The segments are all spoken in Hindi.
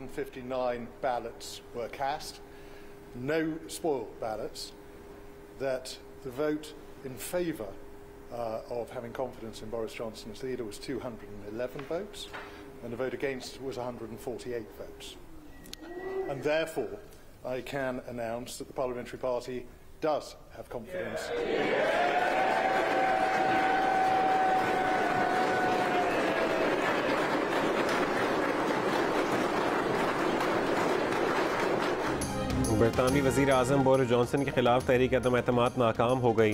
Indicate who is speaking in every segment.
Speaker 1: 159 ballots were cast, no spoiled ballots, that the vote in favour of having confidence in Boris Johnson as leader was 211 votes, and the vote against was 148 votes. And therefore, I can announce that the Parliamentary Party does have confidence.
Speaker 2: बरतानवी वज़ीर आज़म बोरिस जॉनसन के खिलाफ तहरीक अदम एतमाद नाकाम हो गई।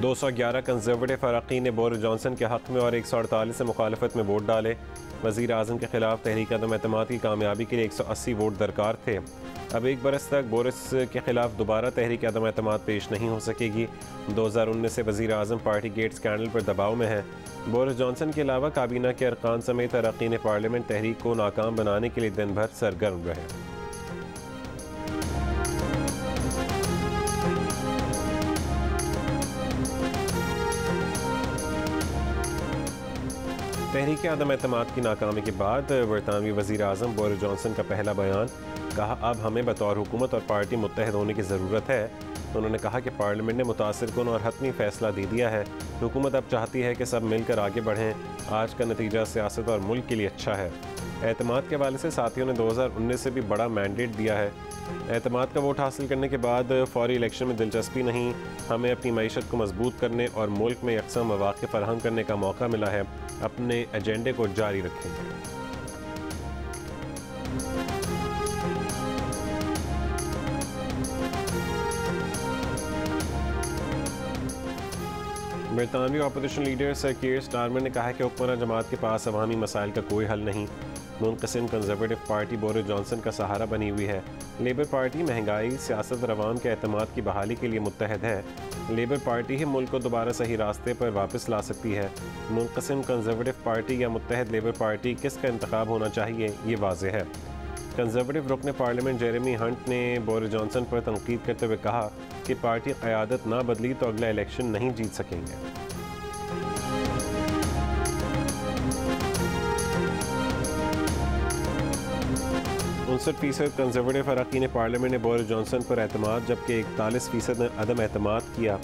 Speaker 2: 211 कंजर्वेटिव अरकान ने बोरिस जॉनसन के हक़ में और 148 से मुखालफत में वोट डाले। वज़ीर आज़म के खिलाफ तहरीक अदम एतमाद की कामयाबी के लिए 180 वोट दरकार थे। अब एक बरस तक बोरिस के खिलाफ दोबारा तहरीक अदम एतमाद पेश नहीं हो सकेगी। 2019 से वज़ीर आज़म पार्टी गेट स्कैंडल पर दबाव में है। बोरिस जॉनसन के अलावा काबीना के अरकान समेत अरकान पार्लियामेंट तहरीक को नाकाम बनाने के लिए दिन भर सरगर्म रहे। तहरीक अदम एतमाद की नाकामी के बाद बरतानवी वज़ीर आज़म बोरिस जॉनसन का पहला बयान, कहा अब हमें बतौर हुकूमत और पार्टी मुत्तहद होने की ज़रूरत है। उन्होंने कहा कि पार्लियामेंट ने मुतासिरकुन और हतमी फ़ैसला दे दिया है। हुकूमत अब चाहती है कि सब मिलकर आगे बढ़ें। आज का नतीजा सियासत और मुल्क के लिए अच्छा है। एतमाद के हवाले से साथियों ने 2019 से भी बड़ा मैंडेट दिया है। एतमाद का वोट हासिल करने के बाद फौरी इलेक्शन में दिलचस्पी नहीं, हमें अपनी मईशत को मजबूत करने और मुल्क में यकसा मौक़े फराहम करने का मौका मिला है। अपने एजेंडे को जारी रखेंगे। बरतानवी अपोजिशन लीडर सर कीर स्टारमर ने कहा है कि हुक्मरान जमात के पास अवामी मसाइल का कोई हल नहीं। मुनक़सिम कंजर्वेटिव पार्टी बोरिस जॉनसन का सहारा बनी हुई है। लेबर पार्टी महंगाई, सियासत और अवाम के एतमाद की बहाली के लिए मुत्तहद है। लेबर पार्टी ही मुल्क को दोबारा सही रास्ते पर वापस ला सकती है। मुनक़सिम कंजर्वेटिव पार्टी या मुत्तहद लेबर पार्टी किसका इंतखाब होना चाहिए, ये वाज़ेह है। कंजर्वेटिव रुकन पार्लियामेंट जेरेमी हंट ने बोरिस जॉनसन पर तनकीद करते हुए कहा कि पार्टी क़यादत ना बदली तो अगला इलेक्शन नहीं जीत सकेंगे। 59% कंजर्वेटिव अरकान पार्लियामेंट ने बोरिस जॉनसन पर एतमाद, जबकि 41% ने अदम एतमाद किया।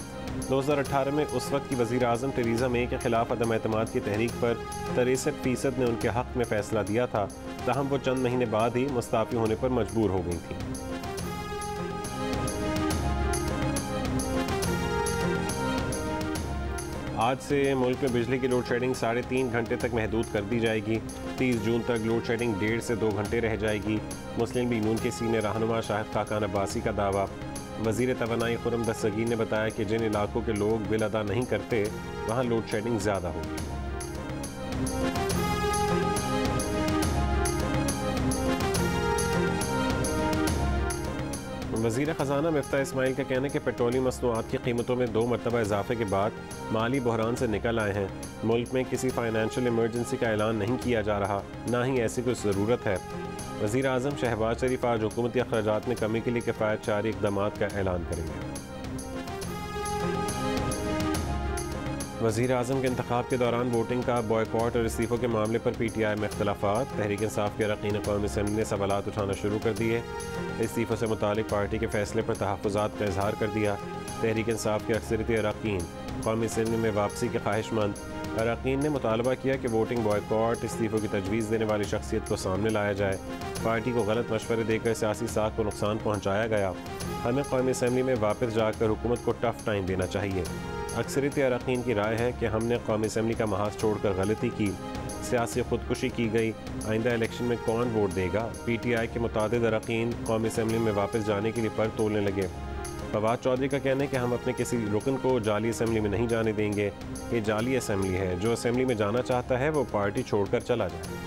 Speaker 2: 2018 में उस वक्त की वज़ीर आज़म टेरेसा मे के खिलाफ अदम एतमाद की तहरीक पर 63% ने उनके हक़ में फ़ैसला दिया था। ताहम वो चंद महीने बाद ही मुस्ताफ़ी होने पर मजबूर हो गई थी। आज से मुल्क में बिजली की लोड शेडिंग 3.5 घंटे तक महदूद कर दी जाएगी। 30 जून तक लोड शेडिंग 1.5 से 2 घंटे रह जाएगी। मुस्लिम लीग नून के सीनियर रहनुमा शाहिद खाकान अब्बासी का दावा। वज़ीर तवानाई खुर्रम दस्तगीर ने बताया कि जिन इलाकों के लोग बिल अदा नहीं करते वहाँ लोड शेडिंग ज़्यादा होगी। वज़ीर ख़ज़ाना मिफ्ता इस्माइल का कहना है कि पेट्रोलियम मसनूआत की कीमतों में 2 मरतबा इजाफे के बाद माली बहरान से निकल आए हैं। मुल्क में किसी फाइनेंशियल इमरजेंसी का ऐलान नहीं किया जा रहा, ना ही ऐसी कोई ज़रूरत है। वज़ीर आज़म शहबाज शरीफ आज हुकूमती अखराजात में कमी के लिए किफ़ायत जारी इक़दामात का ऐलान करेंगे। वज़ीर आज़म के इंतखाब के दौरान वोटिंग का बॉयकॉट और इस्तीफ़ों के मामले पर PTI में इख्तलाफात। तहरीक इंसाफ के अरकान कौमी असम्बली ने सवालात उठाना शुरू कर दिए। इस्तीफ़ों से मुतालिक पार्टी के फैसले पर तहफ़्फ़ुज़ात का इजहार कर दिया। तहरीक इंसाफ के अक्सरियती अरकान कौमी असम्बली में वापसी के ख्वाहिशमंद अरकान ने मुतालबा किया कि वोटिंग बॉयकॉट, इस्तीफ़ों की तजवीज़ देने वाली शख्सियत को सामने लाया जाए। पार्टी को गलत मशवरे देकर सियासी साख को नुकसान पहुँचाया गया। हमें कौमी असम्बली में वापस जाकर हुकूमत को टफ टाइम देना चाहिए। अक्सरियत अरकान की राय है कि हमने कौमी असम्बली का महाज छोड़कर गलती की, सियासी खुदकुशी की गई। आइंदा इलेक्शन में कौन वोट देगा? PTI के मुतादिद अरकान कौमी असम्बली में वापस जाने के लिए पर तोड़ने लगे। फवाद चौधरी का कहना है कि हम अपने किसी रुकन को जाली असम्बली में नहीं जाने देंगे। ये जाली असम्बली है, जो असम्बली में जाना चाहता है वो पार्टी छोड़कर चला जाए।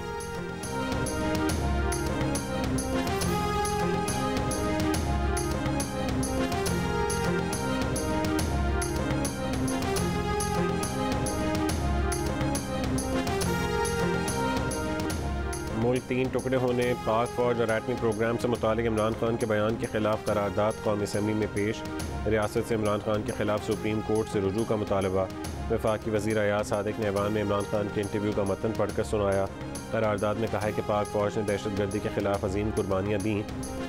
Speaker 2: मुल्क 3 टुकड़े होने, पाक फौज और एटमी प्रोग्राम से मुतालिक इमरान खान के बयान के खिलाफ करारदाद कौमी असम्बली में पेश। रियासत से इमरान खान के खिलाफ सुप्रीम कोर्ट से रुजू का मुतालबा। वफाकी वज़ीर अयाज सादिक ने ऐवान में इमरान खान के इंटरव्यू का मतन पढ़कर सुनाया। करारदाद में कहा है कि पाक फ़ौज ने दहशत गर्दी के ख़िलाफ़ अजीम कुर्बानियाँ दी।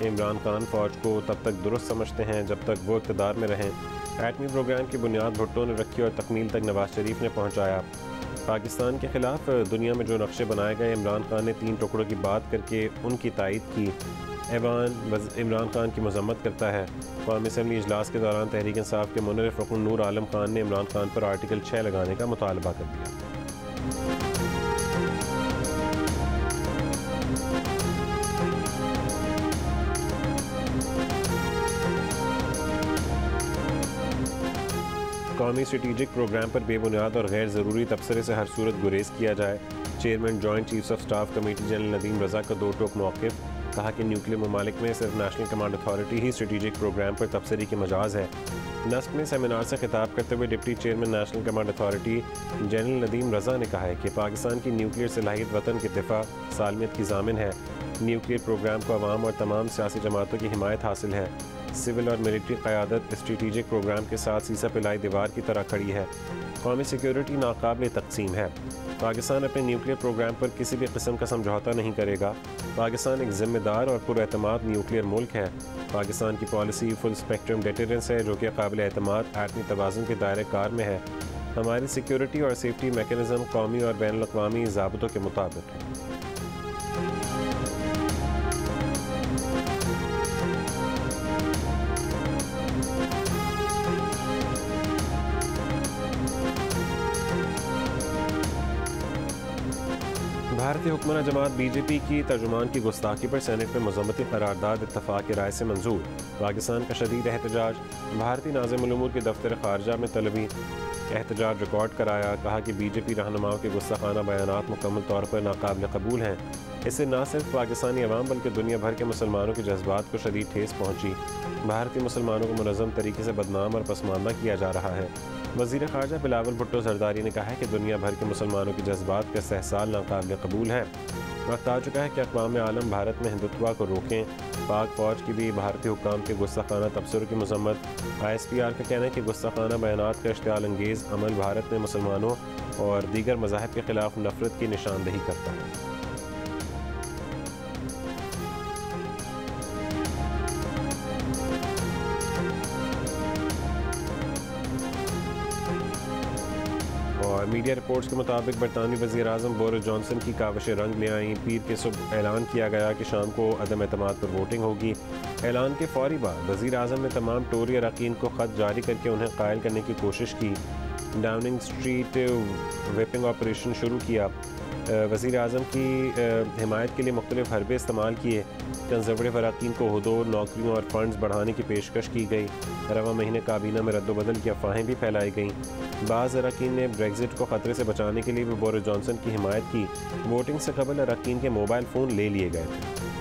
Speaker 2: इमरान खान फ़ौज को तब तक दुरुस्त समझते हैं जब तक वो इक़्तिदार में रहें। एटमी प्रोग्राम की बुनियाद भुट्टो ने रखी और तकमील तक नवाज शरीफ ने पहुँचाया। पाकिस्तान के ख़िलाफ़ दुनिया में जो नक्शे बनाए गए, इमरान खान ने 3 टुकड़ों की बात करके उनकी तायद की। ऐवान इमरान खान की मज़म्मत करता है। कौमी असम्बली इजलास के दौरान तहरीक इंसाफ के मुनर्रिफ रुकन नूर आलम खान ने इमरान खान पर आर्टिकल 6 लगाने का मुतालबा कर दिया। कौमी स्ट्रेटिजिक प्रोग्राम पर बेबुनियाद और गैर ज़रूरी तबसरे से हर सूरत गुरेज किया जाए। Chairman joint chiefs of staff committee general Nadeem Raza का 2 टोक मौक़िफ़। कहा कि न्यूक्लियर ममालिक में सिर्फ नेशनल कमांड अथॉरिटी ही स्ट्रेटिजिक प्रोग्राम पर तबसरे की मजाज है। नस्क में सेमिनार से खिताब करते हुए deputy chairman national command authority general Nadeem Raza ने कहा है कि पाकिस्तान की न्यूक्लियर सलाहियत वतन के दिफा सालमियत की ज़ामिन है। न्यूक्लियर प्रोग्राम को अवाम और तमाम सियासी जमातों की हिमायत हासिल है। सिविल और मिलिट्री क़यादत स्ट्रेटिजिक प्रोग्राम के साथ सीसा पिलाई दीवार की तरह खड़ी है। कौमी सिक्योरिटी नाकाबिल तकसीम है। पाकिस्तान अपने न्यूक्लियर प्रोग्राम पर किसी भी किस्म का समझौता नहीं करेगा। पाकिस्तान एक ज़िम्मेदार और पुरएतमाद न्यूक्लियर मुल्क है। पाकिस्तान की पॉलिसी फुल स्पेक्ट्रम डेटरेंस है, जो कि काबिल एतमाद एटमी तवाज़ुन के दायरे कार में है। हमारी सिक्योरिटी और सेफ्टी मैकेनिज़्म कौमी और बैनुल अक़वामी ज़ाबतों के मुताबिक है। भारतीय हुक्मरान जमात बीजेपी की तर्जुमान की गुस्ताखी पर सेनेट में मज़म्मती करारदाद इत्तफ़ाक़ की राय से मंजूर। पाकिस्तान का शदीद एहतजाज। भारतीय नाज़िमुल उमूर के दफ्तर ख़ारजा में तलबी एहतजाज रिकॉर्ड कराया। कहा कि बीजेपी रहनुमाओं के गुस्ताखाना बयानात मुकम्मल तौर पर नाकाबिल कबूल हैं। इससे न सिर्फ पाकिस्तानी अवाम बल्कि दुनिया भर के मुसलमानों के जज्बात को शदीद ठेस पहुँची। भारतीय मुसलमानों को मुनज़्ज़म तरीके से बदनाम और पसमानदा किया जा रहा है। वज़ीर ख़ारजा बिलावल भुट्टो ज़रदारी ने कहा है कि दुनिया भर के मुसलमानों के जज्बात का इस्तेहसाल नाकाबिल कबूल है। वक्त आ चुका है कि अक़वाम आलम भारत में हिंदुत्व को रोकें। पाक फ़ौज की भी भारतीय हुक्काम के गुस्ताखाना तबसरों की मज़म्मत। ISPR का कहना है कि गुस्ताखाना बयानात का इश्तियाल अंगेज़ अमल भारत में मुसलमानों और दीगर मज़ाहिब के ख़िलाफ़ नफ़रत की निशानदही करता है। और मीडिया रिपोर्ट्स के मुताबिक बरतानवी वज़ीर आज़म बोरिस जॉनसन की काविशें रंग ले आईं। पीर के सुबह ऐलान किया गया कि शाम को अदम एतमाद पर वोटिंग होगी। ऐलान के फ़ौरी बाद वज़ीर आज़म ने तमाम टोरी अरकान को ख़त जारी करके उन्हें कायल करने की कोशिश की। डाउनिंग स्ट्रीट वेपिंग ऑपरेशन शुरू किया। वज़ीर आज़म की हिमायत के लिए मुख्तलिफ हरबे इस्तेमाल किए। कंजर्वेटिव अरकान को हुदूद, नौकरियों और फंड्स बढ़ाने की पेशकश की गई। रवा महीने काबीना में रद्दबदल की अफवाहें भी फैलाई गईं। बाज़ अरकान ने ब्रेग्जिट को ख़तरे से बचाने के लिए भी बोरिस जॉनसन की हिमायत की। वोटिंग से कबल अरकान के मोबाइल फ़ोन ले लिए गए थे।